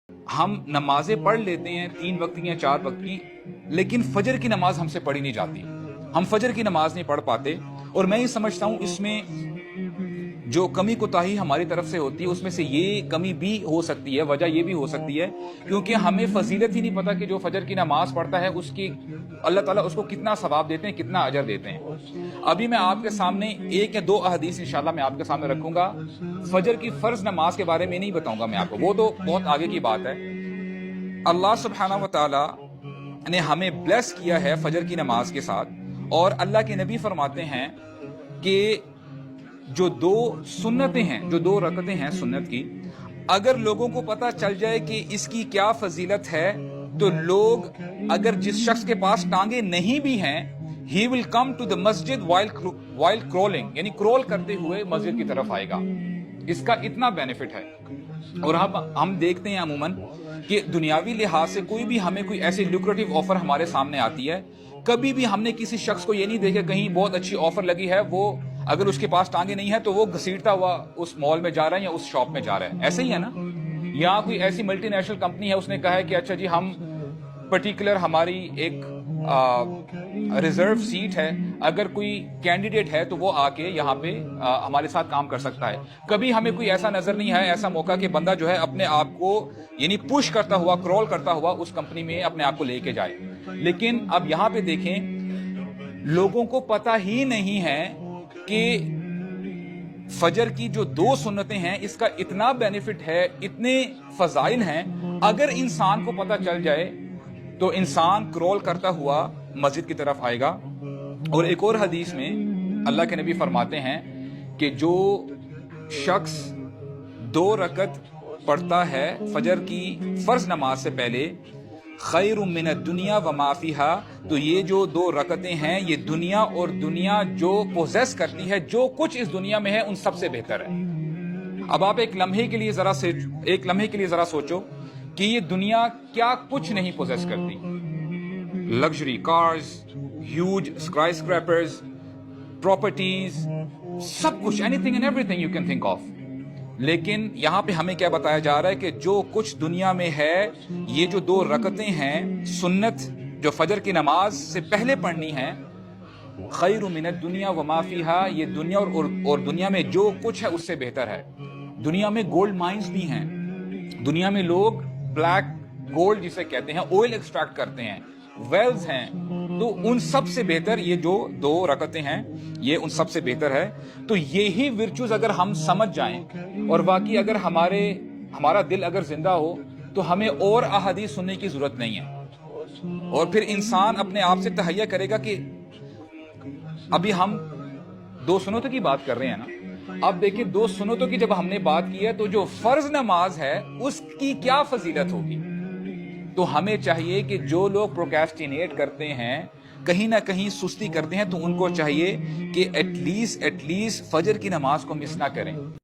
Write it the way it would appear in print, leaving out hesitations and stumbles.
ہم نمازیں پڑھ لیتے ہیں 3 وقت کی یا 4 وقت کی، لیکن فجر کی نماز ہم سے پڑھی نہیں جاتی. ہم فجر کی نماز نہیں پڑھ پاتے. اور میں یہ سمجھتا ہوں اس میں جو کمی کوتاہی ہماری طرف سے ہوتی ہے اس میں سے یہ کمی بھی ہو سکتی ہے، وجہ یہ بھی ہو سکتی ہے کیونکہ ہمیں فضیلت ہی نہیں پتا کہ جو فجر کی نماز پڑھتا ہے اس کی اللہ تعالیٰ اس کو کتنا ثواب دیتے ہیں، کتنا اجر دیتے ہیں. ابھی میں آپ کے سامنے 1 یا 2 احادیث انشاءاللہ میں آپ کے سامنے رکھوں گا. فجر کی فرض نماز کے بارے میں نہیں بتاؤں گا میں آپ کو، وہ تو بہت آگے کی بات ہے. اللہ سبحانہ و تعالی نے ہمیں بلیس کیا ہے فجر کی نماز کے ساتھ، اور اللہ کے نبی فرماتے ہیں کہ جو 2 سنتیں ہیں، جو 2 رکعتیں ہیں سنت کی، اگر لوگوں کو پتہ چل جائے کہ اس کی کیا فضیلت ہے تو لوگ، اگر جس شخص کے پاس ٹانگیں نہیں بھی ہیں، he will come to the masjid while crawling، یعنی کرول کرتے ہوئے مسجد کی طرف آئے گا. اس کا اتنا بینیفٹ ہے. اور ہم دیکھتے ہیں عموماً کہ دنیاوی لحاظ سے کوئی بھی ہمیں کوئی ایسی لوکریٹو آفر ہمارے سامنے آتی ہے، کبھی بھی ہم نے کسی شخص کو یہ نہیں دیکھا کہیں بہت اچھی آفر لگی ہے، وہ اگر اس کے پاس ٹانگیں نہیں ہے تو وہ گھسیٹتا ہوا اس مال میں جا رہا ہے یا اس شاپ میں جا رہا ہے. ایسے ہی ہے نا؟ یا کوئی ایسی ملٹی نیشنل کمپنی ہے، اس نے کہا ہے کہ اچھا جی ہم پرٹیکولر ہماری ایک ریزرو سیٹ ہے، اگر کوئی کینڈیڈیٹ ہے تو وہ آ کے یہاں پہ ہمارے ساتھ کام کر سکتا ہے. کبھی ہمیں کوئی ایسا نظر نہیں ہے، ایسا موقع کہ بندہ جو ہے اپنے آپ کو یعنی پش کرتا ہوا، کرول کرتا ہوا اس کمپنی میں اپنے آپ کو لے کے جائے. لیکن اب یہاں پہ دیکھیں، لوگوں کو پتہ ہی نہیں ہے کہ فجر کی جو 2 سنتیں ہیں اس کا اتنا بینیفٹ ہے، اتنے فضائل ہیں. اگر انسان کو پتہ چل جائے تو انسان کرول کرتا ہوا مسجد کی طرف آئے گا. اور ایک اور حدیث میں اللہ کے نبی فرماتے ہیں کہ جو شخص 2 رکعت پڑھتا ہے فجر کی فرض نماز سے پہلے، خیر من الدنیا وما فیہا، تو یہ جو 2 رکعتیں ہیں یہ دنیا اور دنیا جو پوزیس کرتی ہے، جو کچھ اس دنیا میں ہے ان سب سے بہتر ہے. اب آپ ایک لمحے کے لیے ذرا سوچو کہ یہ دنیا کیا کچھ نہیں پوزیس کرتی. Luxury cars, huge skyscrapers, properties, سب کچھ، anything and everything you can think of. لیکن یہاں پہ ہمیں کیا بتایا جا رہا ہے کہ جو کچھ دنیا میں ہے، یہ جو 2 رکعتیں ہیں سنت جو فجر کی نماز سے پہلے پڑھنی ہے، خیر من الدنیا وما فیہا، یہ دنیا اور دنیا میں جو کچھ ہے اس سے بہتر ہے. دنیا میں گولڈ مائنز بھی ہیں، دنیا میں لوگ بلیک گولڈ جسے کہتے ہیں آئل ایکسٹریکٹ کرتے ہیں، ویلز ہیں، تو ان سب سے بہتر یہ جو 2 رکعتیں ہیں یہ ان سب سے بہتر ہے. تو یہی ورچوز اگر ہم سمجھ جائیں اور واقعی اگر ہمارا دل اگر زندہ ہو تو ہمیں اور احادیث سننے کی ضرورت نہیں ہے. اور پھر انسان اپنے آپ سے تہیہ کرے گا کہ ابھی ہم 2 سنتوں کی بات کر رہے ہیں نا، اب دیکھیں 2 سنتوں کی جب ہم نے بات کی ہے تو جو فرض نماز ہے اس کی کیا فضیلت ہوگی. تو ہمیں چاہیے کہ جو لوگ پروکیسٹینیٹ کرتے ہیں، کہیں نہ کہیں سستی کرتے ہیں، تو ان کو چاہیے کہ ایٹ لیسٹ فجر کی نماز کو مس نہ کریں.